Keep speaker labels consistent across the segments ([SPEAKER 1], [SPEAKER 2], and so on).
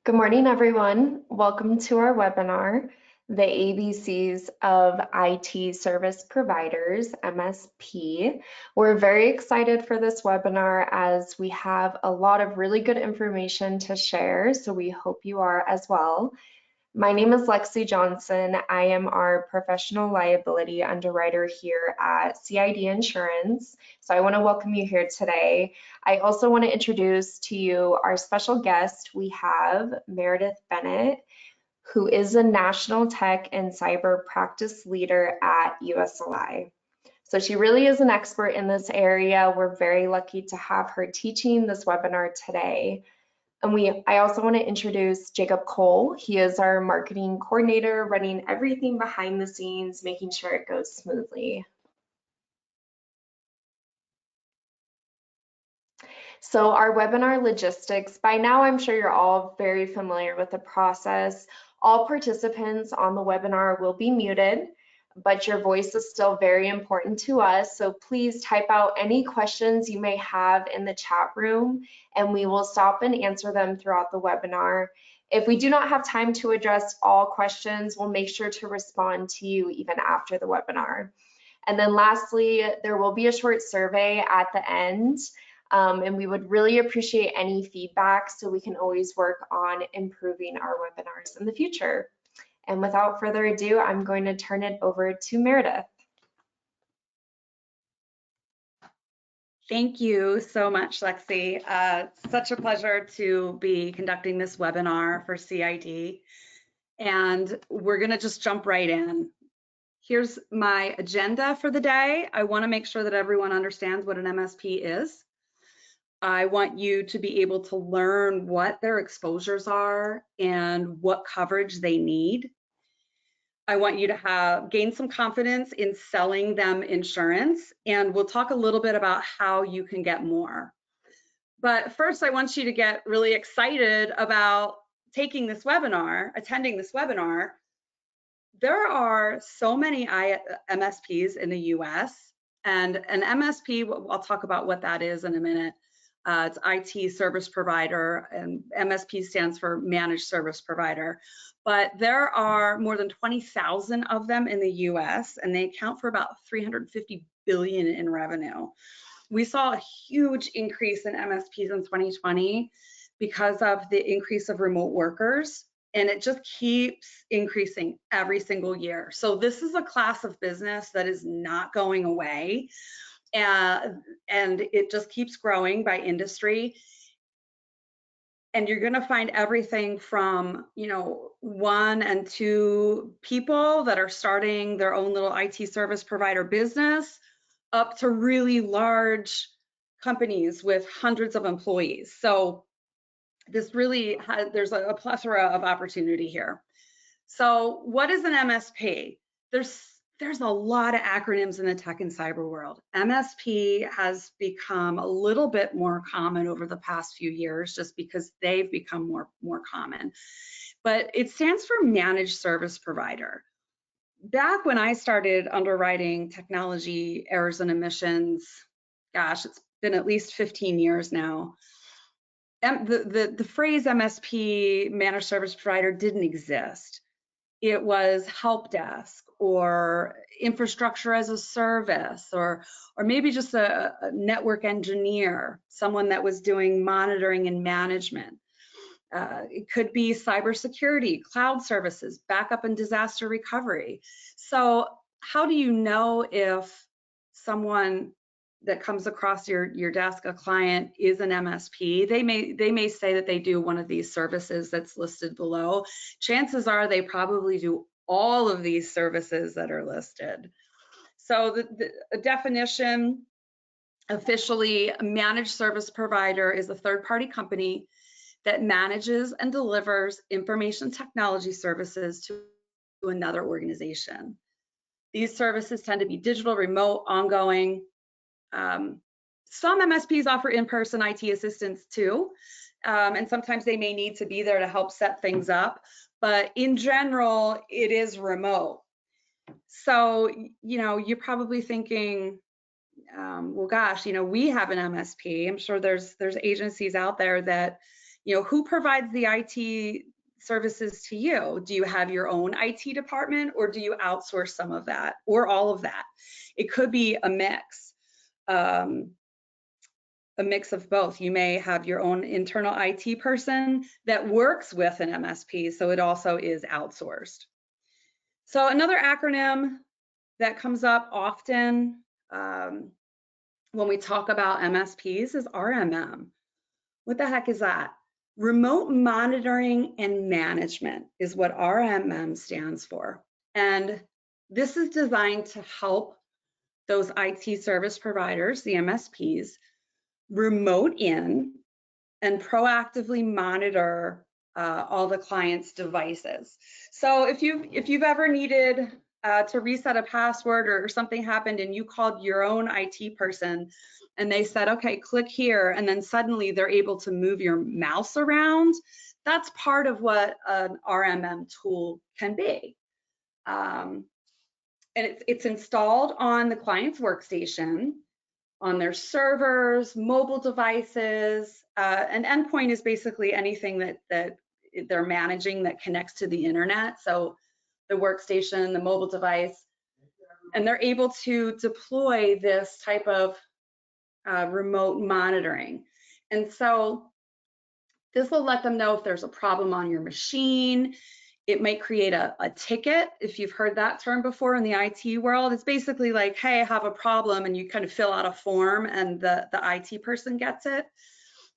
[SPEAKER 1] Good morning, everyone. Welcome to our webinar, The ABCs of IT Service Providers, MSP. We're very excited for this webinar as we have a lot of really good information to share, so we hope you are as well. My name is Lexi Johnson. I am our professional liability underwriter here at CID Insurance. So I want to welcome you here today. I also want to introduce to you our special guest. We have Meredith Bennett, who is a national tech and cyber practice leader at USLI. So she really is an expert in this area. We're very lucky to have her teaching this webinar today. And I also want to introduce Jacob Cole. He is our marketing coordinator, running everything behind the scenes, making sure it goes smoothly. So our webinar logistics, by now I'm sure you're all very familiar with the process. All participants on the webinar will be muted, but your voice is still very important to us. So please type out any questions you may have in the chat room, and we will stop and answer them throughout the webinar. If we do not have time to address all questions, we'll make sure to respond to you even after the webinar. And then lastly, there will be a short survey at the end. And we would really appreciate any feedback so we can always work on improving our webinars in the future. And without further ado, I'm going to turn it over to Meredith.
[SPEAKER 2] Thank you so much, Lexi. Such a pleasure to be conducting this webinar for CID. And we're going to just jump right in. Here's my agenda for the day. I want to make sure that everyone understands what an MSP is. I want you to be able to learn what their exposures are and what coverage they need. I want you to gain some confidence in selling them insurance, and we'll talk a little bit about how you can get more. But first, I want you to get really excited about taking this webinar, attending this webinar. There are so many MSPs in the US, and an MSP, I'll talk about what that is in a minute. It's IT service provider, and MSP stands for managed service provider. But there are more than 20,000 of them in the US, and they account for about $350 billion in revenue. We saw a huge increase in MSPs in 2020 because of the increase of remote workers, and it just keeps increasing every single year. So this is a class of business that is not going away. And it just keeps growing by industry. And you're going to find everything from, 1 and 2 people that are starting their own little IT service provider business up to really large companies with hundreds of employees. So this really there's a plethora of opportunity here. So what is an MSP? There's a lot of acronyms in the tech and cyber world. MSP has become a little bit more common over the past few years just because they've become more common. But it stands for managed service provider. Back when I started underwriting technology errors and omissions, gosh, it's been at least 15 years now. The phrase MSP, managed service provider, didn't exist. It was HelpDesk or infrastructure as a service, or maybe just a network engineer, someone that was doing monitoring and management. It could be cybersecurity, cloud services, backup and disaster recovery. So how do you know if someone that comes across your desk, a client, is an MSP? They may say that they do one of these services that's listed below. Chances are they probably do all of these services that are listed. So the definition, officially, a managed service provider is a third-party company that manages and delivers information technology services to another organization. These services tend to be digital, remote, ongoing. Some MSPs offer in-person IT assistance too, and sometimes they may need to be there to help set things up, but in general, it is remote. So, you're probably thinking, well, gosh, we have an MSP. I'm sure there's agencies out there that, who provides the IT services to you? Do you have your own IT department, or do you outsource some of that or all of that? It could be a mix of both. You may have your own internal IT person that works with an MSP, so it also is outsourced. So another acronym that comes up often when we talk about MSPs is RMM. What the heck is that? Remote monitoring and management is what RMM stands for. And this is designed to help those IT service providers, the MSPs, remote in and proactively monitor all the client's devices. So if you've ever needed to reset a password or something happened and you called your own IT person and they said, okay, click here, and then suddenly they're able to move your mouse around, that's part of what an RMM tool can be. And it's installed on the client's workstation, on their servers, mobile devices. An endpoint is basically anything that they're managing that connects to the internet. So the workstation, the mobile device, and they're able to deploy this type of remote monitoring. And so this will let them know if there's a problem on your machine. It might create a ticket, if you've heard that term before in the IT world. It's basically like, hey, I have a problem, and you kind of fill out a form and the IT person gets it.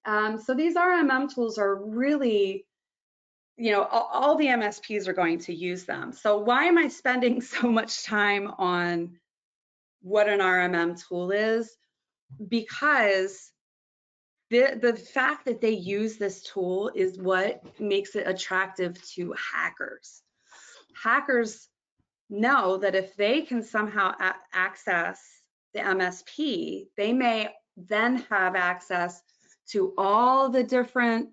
[SPEAKER 2] So these RMM tools are really, all the MSPs are going to use them. So why am I spending so much time on what an RMM tool is? Because the fact that they use this tool is what makes it attractive to hackers. Hackers know that if they can somehow access the MSP, they may then have access to all the different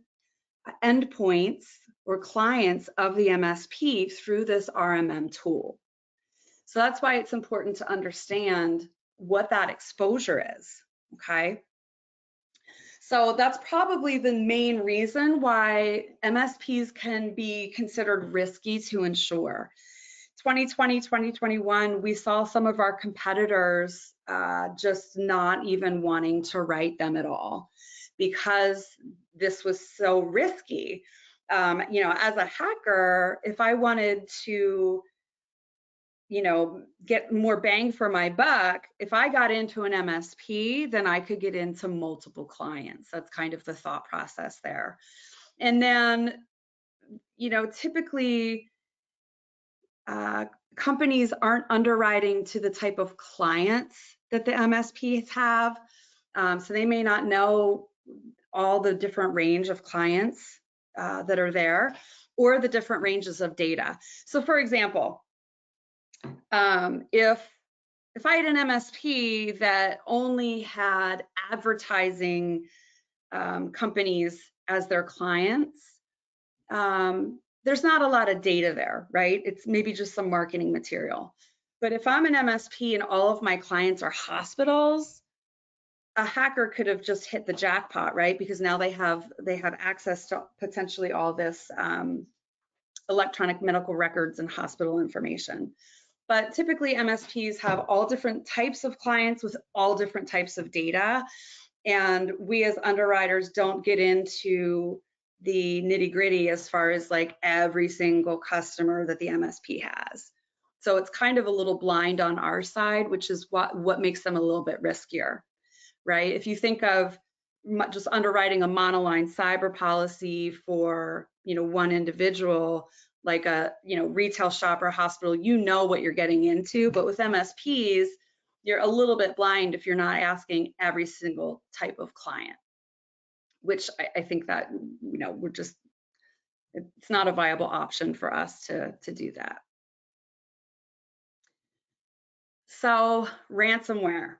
[SPEAKER 2] endpoints or clients of the MSP through this RMM tool. So that's why it's important to understand what that exposure is, okay? So that's probably the main reason why MSPs can be considered risky to insure. 2020, 2021, we saw some of our competitors just not even wanting to write them at all because this was so risky. As a hacker, if I wanted to get more bang for my buck, if I got into an MSP, then I could get into multiple clients. That's kind of the thought process there. And then, typically companies aren't underwriting to the type of clients that the MSPs have. So they may not know all the different range of clients that are there, or the different ranges of data. So for example, if I had an MSP that only had advertising companies as their clients, there's not a lot of data there, right? It's maybe just some marketing material. But if I'm an MSP and all of my clients are hospitals, a hacker could have just hit the jackpot, right? Because now they have access to potentially all this electronic medical records and hospital information. But typically MSPs have all different types of clients with all different types of data. And we as underwriters don't get into the nitty-gritty as far as like every single customer that the MSP has. So it's kind of a little blind on our side, which is what makes them a little bit riskier, right? If you think of just underwriting a monoline cyber policy for one individual, like a retail shop or hospital, you know what you're getting into. But with MSPs, you're a little bit blind if you're not asking every single type of client, which I think that it's not a viable option for us to do that. So ransomware.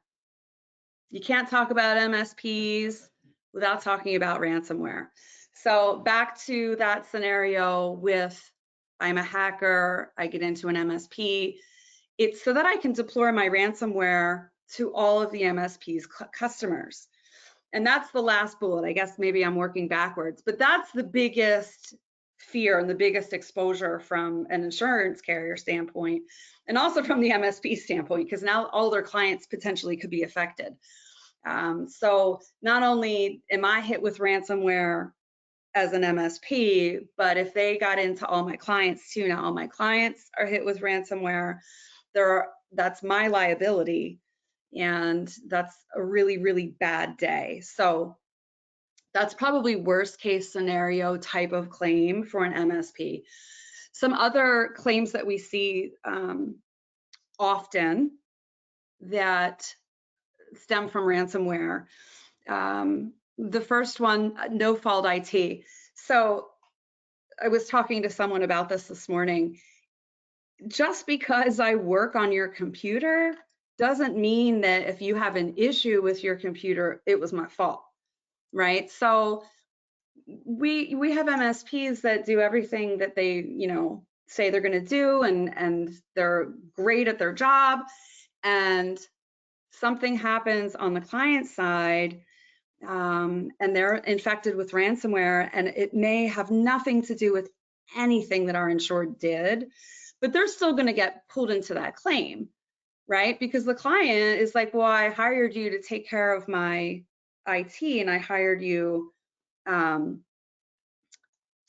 [SPEAKER 2] You can't talk about MSPs without talking about ransomware. So back to that scenario with I'm a hacker, I get into an MSP. It's so that I can deploy my ransomware to all of the MSP's customers. And that's the last bullet. I guess maybe I'm working backwards, but that's the biggest fear and the biggest exposure from an insurance carrier standpoint, and also from the MSP standpoint, because now all their clients potentially could be affected. So not only am I hit with ransomware as an MSP, but if they got into all my clients too, now all my clients are hit with ransomware, that's my liability, and that's a really, really bad day. So that's probably worst case scenario type of claim for an MSP. Some other claims that we see often that stem from ransomware. The first one, no fault IT. So I was talking to someone about this morning. Just because I work on your computer doesn't mean that if you have an issue with your computer, it was my fault, right? So we have MSPs that do everything that they, say they're going to do, and they're great at their job, and something happens on the client side, and they're infected with ransomware, and it may have nothing to do with anything that our insured did, but they're still going to get pulled into that claim, right? Because the client is like, well, I hired you to take care of my IT, and I hired you to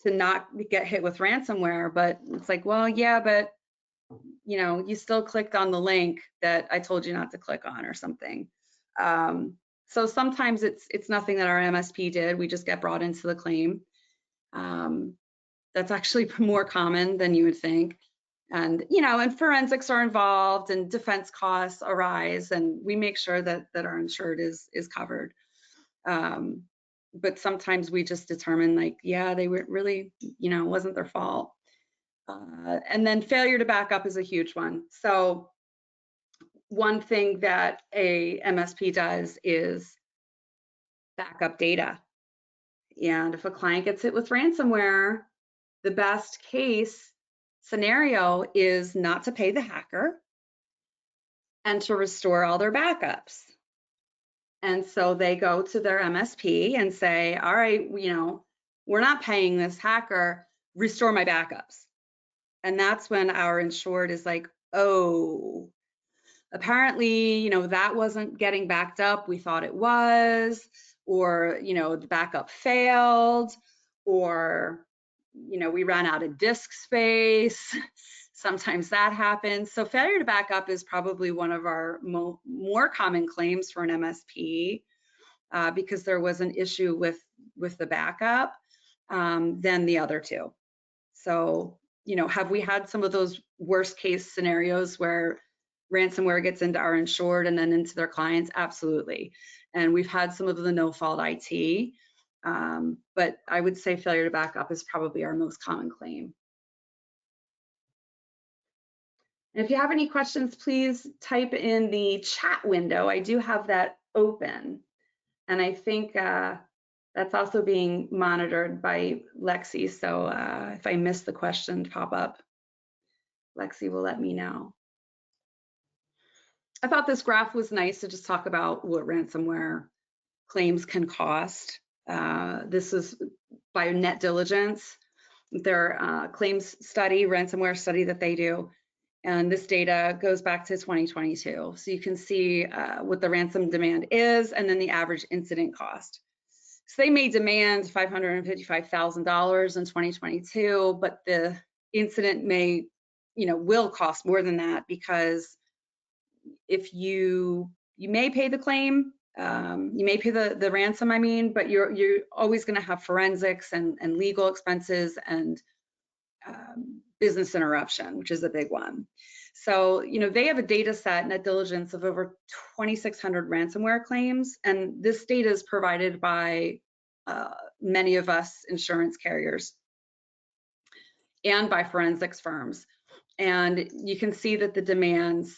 [SPEAKER 2] not get hit with ransomware. But it's like, well, yeah, but you still clicked on the link that I told you not to click on or something. So sometimes it's nothing that our MSP did. We just get brought into the claim. That's actually more common than you would think. And and forensics are involved, and defense costs arise, and we make sure that our insured is covered. But sometimes we just determine, like, yeah, they were really, it wasn't their fault. And then failure to back up is a huge one. So one thing that a MSP does is back up data. And if a client gets hit with ransomware, the best case scenario is not to pay the hacker and to restore all their backups. And so they go to their MSP and say, all right, we're not paying this hacker, restore my backups. And that's when our insured is like, oh, apparently, that wasn't getting backed up. We thought it was, or, the backup failed, or, we ran out of disk space. Sometimes that happens. So failure to back up is probably one of our more common claims for an MSP, because there was an issue with the backup than the other two. So, have we had some of those worst case scenarios where ransomware gets into our insured and then into their clients? Absolutely. And we've had some of the no fault IT, but I would say failure to back up is probably our most common claim. And if you have any questions, please type in the chat window. I do have that open. And I think that's also being monitored by Lexi. So if I miss the question pop up, Lexi will let me know. I thought this graph was nice to just talk about what ransomware claims can cost. This is by Net Diligence, their claims study, ransomware study that they do. And this data goes back to 2022. So you can see what the ransom demand is, and then the average incident cost. So they may demand $555,000 in 2022, but the incident will cost more than that, because if you may pay the claim, you may pay the ransom, but you're always going to have forensics and legal expenses and business interruption, which is a big one. So, they have a data set, Net Diligence, of over 2,600 ransomware claims, and this data is provided by many of us insurance carriers and by forensics firms. And you can see that the demands,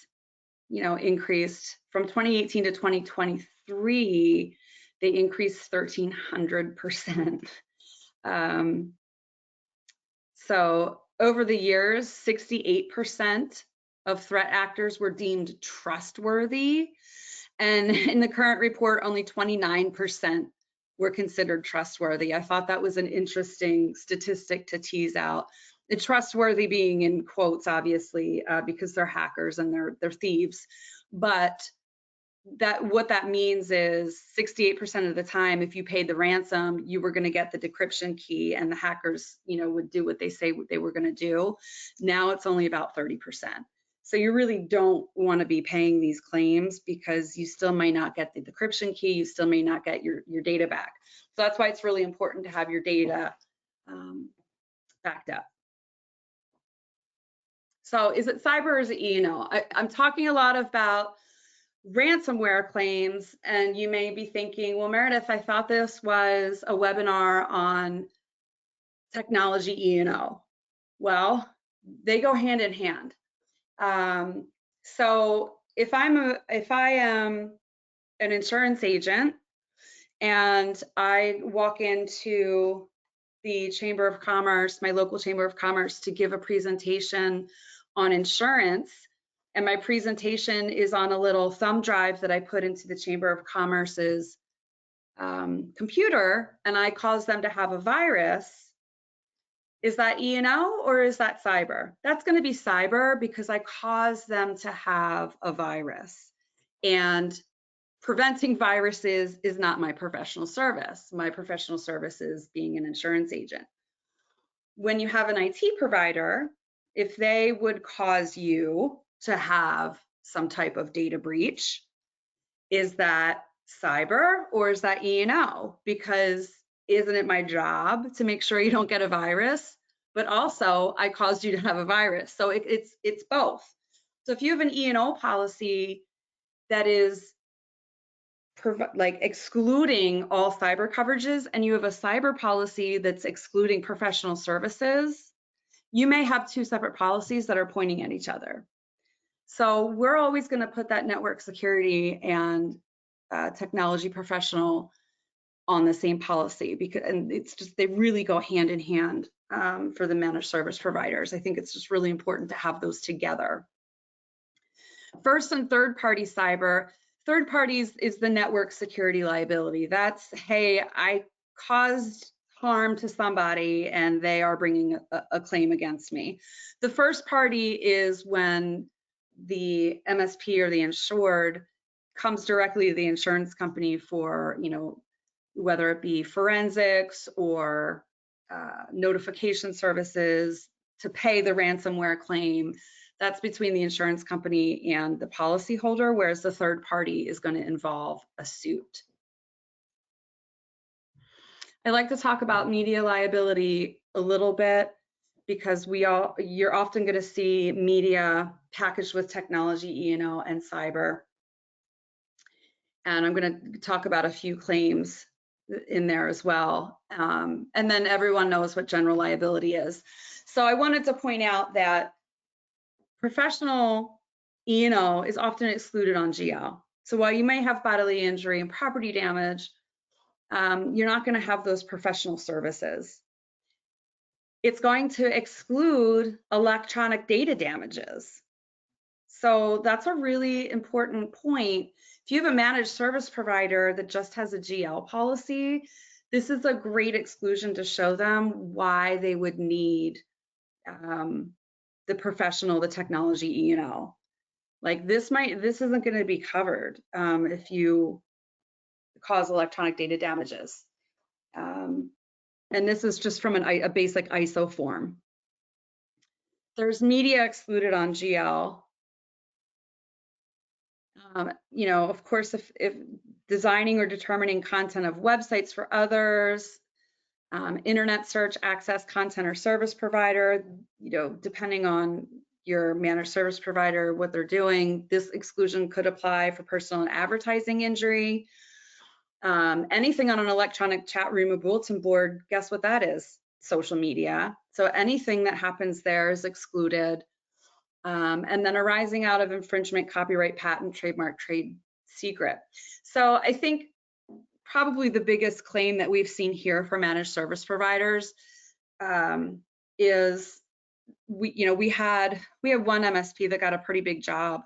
[SPEAKER 2] increased from 2018 to 2023. They increased 1,300%. So over the years, 68% of threat actors were deemed trustworthy, And in the current report, only 29% were considered trustworthy. I thought that was an interesting statistic to tease out. And trustworthy being in quotes, obviously, because they're hackers and they're thieves. But what that means is 68% of the time, if you paid the ransom, you were going to get the decryption key, and the hackers, would do what they say they were going to do. Now it's only about 30%. So you really don't want to be paying these claims because you still may not get the decryption key, you still may not get your data back. So that's why it's really important to have your data backed up. So is it cyber or is it E&O? I'm talking a lot about ransomware claims, and you may be thinking, well, Meredith, I thought this was a webinar on technology E&O. Well, they go hand in hand. So if I am an insurance agent and I walk into the Chamber of Commerce, my local Chamber of Commerce, to give a presentation on insurance, and my presentation is on a little thumb drive that I put into the Chamber of Commerce's computer, and I cause them to have a virus, is that E&O or is that cyber? That's going to be cyber because I caused them to have a virus. And preventing viruses is not my professional service. My professional service is being an insurance agent. When you have an IT provider, if they would cause you to have some type of data breach, is that cyber or is that E&O? Because isn't it my job to make sure you don't get a virus? But also, I caused you to have a virus. So it's both. So if you have an E&O policy that is like excluding all cyber coverages, and you have a cyber policy that's excluding professional services, you may have two separate policies that are pointing at each other. So we're always going to put that network security and technology professional on the same policy, because, and it's just, they really go hand in hand for the managed service providers. I think it's just really important to have those together. First and third party cyber. Third parties is the network security liability. That's, hey, I caused harm to somebody and they are bringing a claim against me. The first party is when the MSP or the insured comes directly to the insurance company for, whether it be forensics or notification services to pay the ransomware claim. That's between the insurance company and the policyholder, whereas the third party is going to involve a suit. I like to talk about media liability a little bit because you're often going to see media packaged with technology, E&O, and cyber. And I'm going to talk about a few claims in there as well. And then everyone knows what general liability is. So I wanted to point out that professional E&O is often excluded on GL. So while you may have bodily injury and property damage, you're not going to have those professional services. It's going to exclude electronic data damages. So that's a really important point. If you have a managed service provider that just has a GL policy, this is a great exclusion to show them why they would need the professional, the technology E&O. Like this isn't going to be covered if you cause electronic data damages. And this is just from a basic ISO form. There's media excluded on GL. Of course, if designing or determining content of websites for others, internet search, access content or service provider, depending on your managed service provider, what they're doing, this exclusion could apply for personal and advertising injury. Anything on an electronic chat room or bulletin board, guess what that is? Social media. So anything that happens there is excluded. And then arising out of infringement, copyright, patent, trademark, trade secret. So I think probably the biggest claim that we've seen here for managed service providers is we had one MSP that got a pretty big job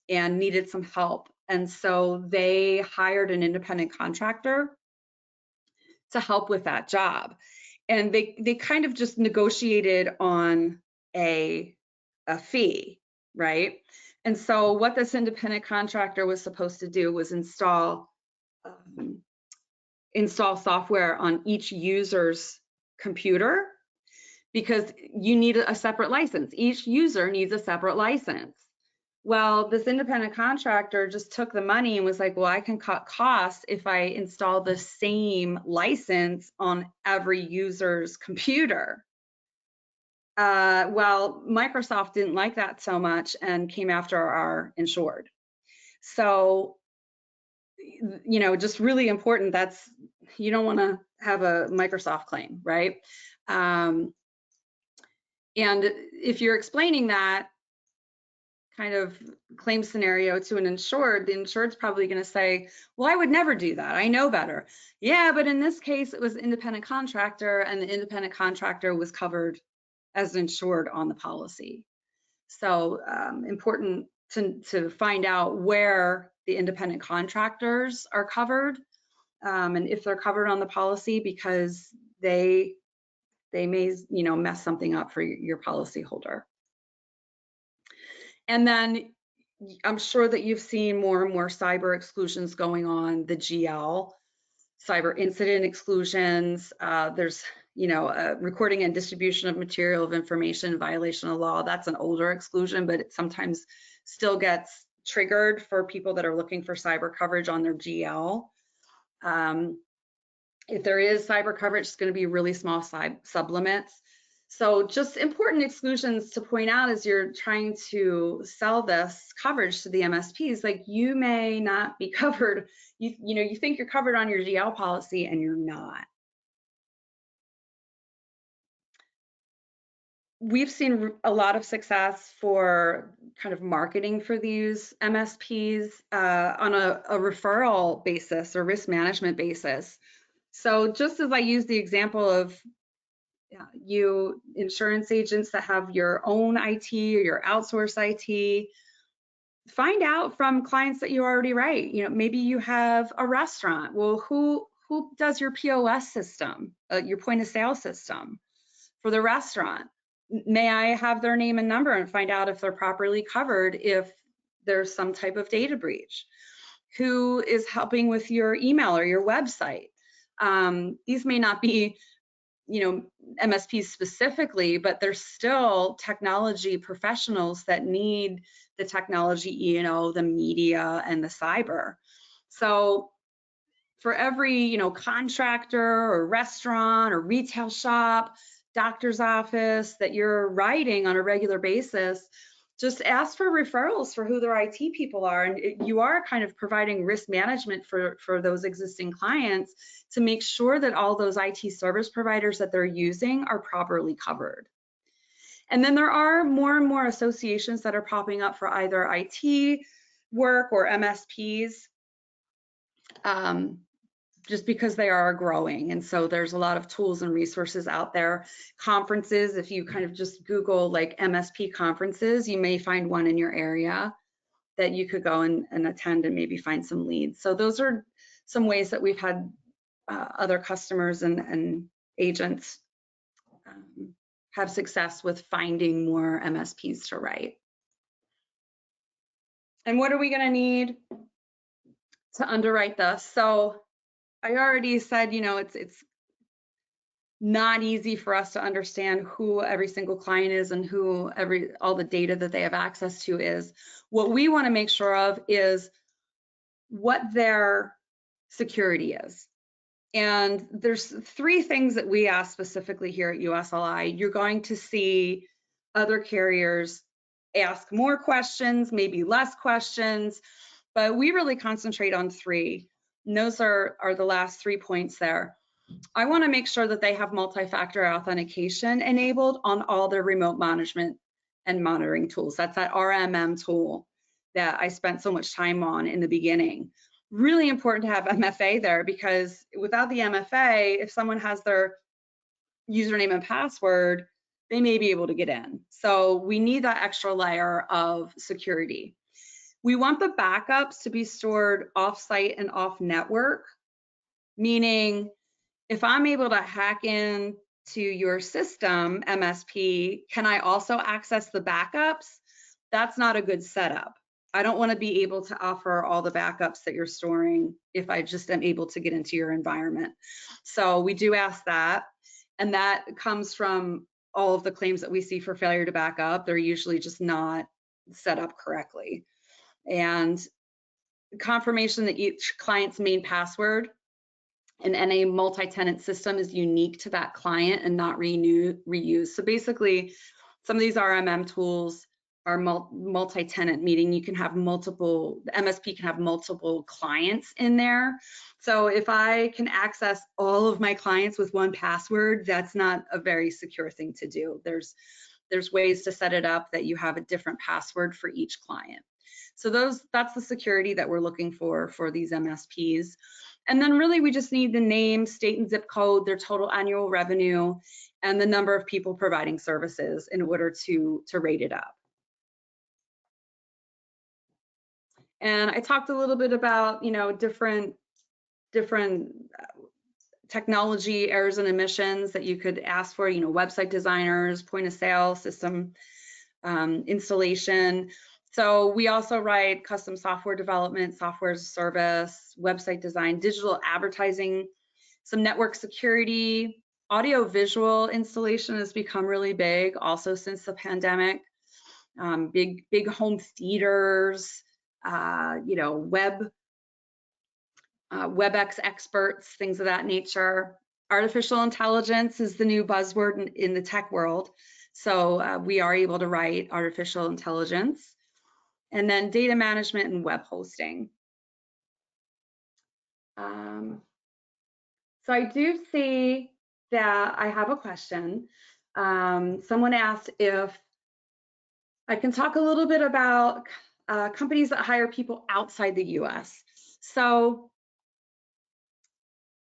[SPEAKER 2] and needed some help And so they hired an independent contractor to help with that job. And they kind of just negotiated on a fee, right? And so what this independent contractor was supposed to do was install software on each user's computer, because you need a separate license. Each user needs a separate license. Well, this independent contractor just took the money and was like, well, I can cut costs if I install the same license on every user's computer. Well, Microsoft didn't like that so much and came after our insured. So, just really important. You don't want to have a Microsoft claim, right? And if you're explaining that kind of claim scenario to an insured, the insured's probably going to say, well, I would never do that. I know better. Yeah, but in this case, it was an independent contractor, and the independent contractor was covered as insured on the policy. So important to find out where the independent contractors are covered, and if they're covered on the policy, because they may mess something up for your policyholder. And then I'm sure that you've seen more and more cyber exclusions going on, the GL, cyber incident exclusions. There's, recording and distribution of material of information, violation of law. That's an older exclusion, but it sometimes still gets triggered for people that are looking for cyber coverage on their GL. If there is cyber coverage, it's going to be really small sublimits. So just important exclusions to point out as you're trying to sell this coverage to the MSPs, like you may not be covered. You think you're covered on your GL policy and you're not. We've seen a lot of success for kind of marketing for these MSPs on a referral basis or risk management basis. So just as I use the example of you insurance agents that have your own IT or your outsourced IT, find out from clients that you already write. Maybe you have a restaurant. Well, who does your POS system, your point of sale system for the restaurant? May I have their name and number and find out if they're properly covered if there's some type of data breach? Who is helping with your email or your website? These may not be MSPs specifically, but there's still technology professionals that need the technology, the media and the cyber. So for every, contractor or restaurant or retail shop, doctor's office that you're writing on a regular basis, just ask for referrals for who their IT people are. And you are kind of providing risk management for those existing clients to make sure that all those IT service providers that they're using are properly covered. And then there are more and more associations that are popping up for either IT work or MSPs, just because they are growing. And so there's a lot of tools and resources out there. Conferences, if you kind of just Google like MSP conferences, you may find one in your area that you could go and attend and maybe find some leads. So those are some ways that we've had other customers and agents have success with finding more MSPs to write. And what are we gonna need to underwrite this? So I already said, it's not easy for us to understand who every single client is and who all the data that they have access to is. What we want to make sure of is what their security is. And there's 3 things that we ask specifically here at USLI. You're going to see other carriers ask more questions, maybe less questions, but we really concentrate on 3. And those are the last 3 points there. I want to make sure that they have multi-factor authentication enabled on all their remote management and monitoring tools. That's that RMM tool that I spent so much time on in the beginning. Really important to have MFA there, because without the MFA, if someone has their username and password, they may be able to get in. So we need that extra layer of security. We want the backups to be stored off-site and off-network, meaning if I'm able to hack in to your system, MSP, can I also access the backups? That's not a good setup. I don't want to be able to offer all the backups that you're storing if I just am able to get into your environment. So we do ask that, and that comes from all of the claims that we see for failure to back up. They're usually just not set up correctly. And confirmation that each client's main password in any multi-tenant system is unique to that client and not reused. So basically, some of these RMM tools are multi-tenant, meaning you can have multiple, the MSP can have multiple clients in there. So if I can access all of my clients with one password, that's not a very secure thing to do. There's ways to set it up that you have a different password for each client. So that's the security that we're looking for these MSPs. And then really we just need the name, state and zip code, their total annual revenue, and the number of people providing services in order to rate it up. And I talked a little bit about, different technology errors and omissions that you could ask for, website designers, point of sale system installation. So we also write custom software development, software as a service, website design, digital advertising, some network security, audio visual installation has become really big also since the pandemic. Big home theaters, WebEx experts, things of that nature. Artificial intelligence is the new buzzword in the tech world. So we are able to write artificial intelligence. And then data management and web hosting. So I do see that I have a question. Someone asked if I can talk a little bit about companies that hire people outside the US. So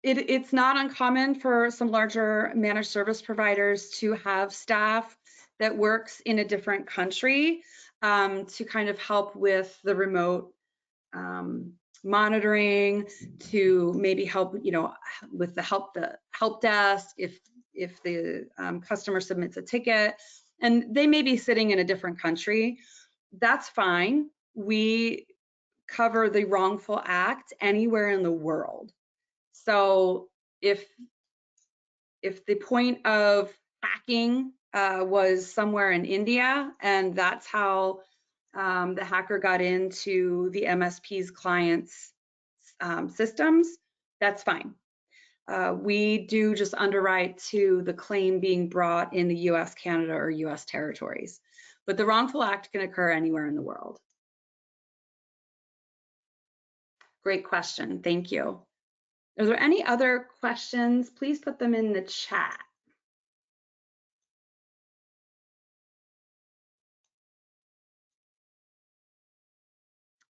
[SPEAKER 2] it's not uncommon for some larger managed service providers to have staff that works in a different country to kind of help with the remote monitoring, to maybe help, with the HelpDesk if the customer submits a ticket and they may be sitting in a different country. That's fine. We cover the wrongful act anywhere in the world. So if the point of hacking was somewhere in India and that's how the hacker got into the MSP's clients' systems, that's fine. We do just underwrite to the claim being brought in the US, Canada, or US territories. But the wrongful act can occur anywhere in the world. Great question, thank you. Are there any other questions? Please put them in the chat.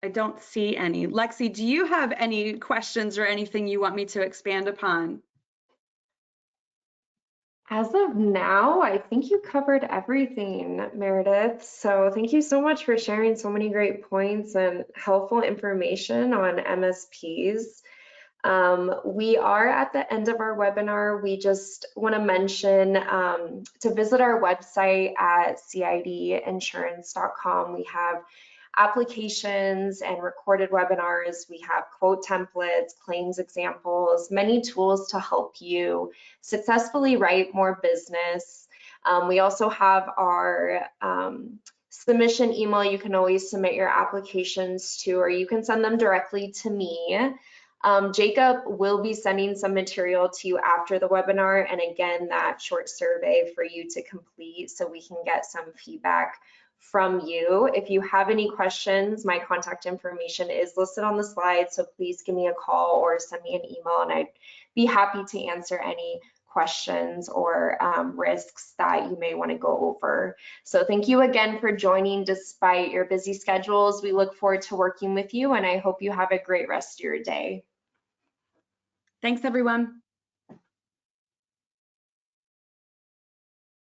[SPEAKER 2] I don't see any. Lexi, do you have any questions or anything you want me to expand upon?
[SPEAKER 1] As of now, I think you covered everything, Meredith. So thank you so much for sharing so many great points and helpful information on MSPs. We are at the end of our webinar. We just want to mention to visit our website at cidinsurance.com. We have applications and recorded webinars. We have quote templates, claims examples, many tools to help you successfully write more business. We also have our submission email. You can always submit your applications to, or you can send them directly to me. Jacob will be sending some material to you after the webinar, and again, that short survey for you to complete so we can get some feedback from you. If you have any questions, my contact information is listed on the slide, so please give me a call or send me an email, and I'd be happy to answer any questions or risks that you may want to go over. So thank you again for joining despite your busy schedules. We look forward to working with you, and I hope you have a great rest of your day.
[SPEAKER 2] Thanks, everyone.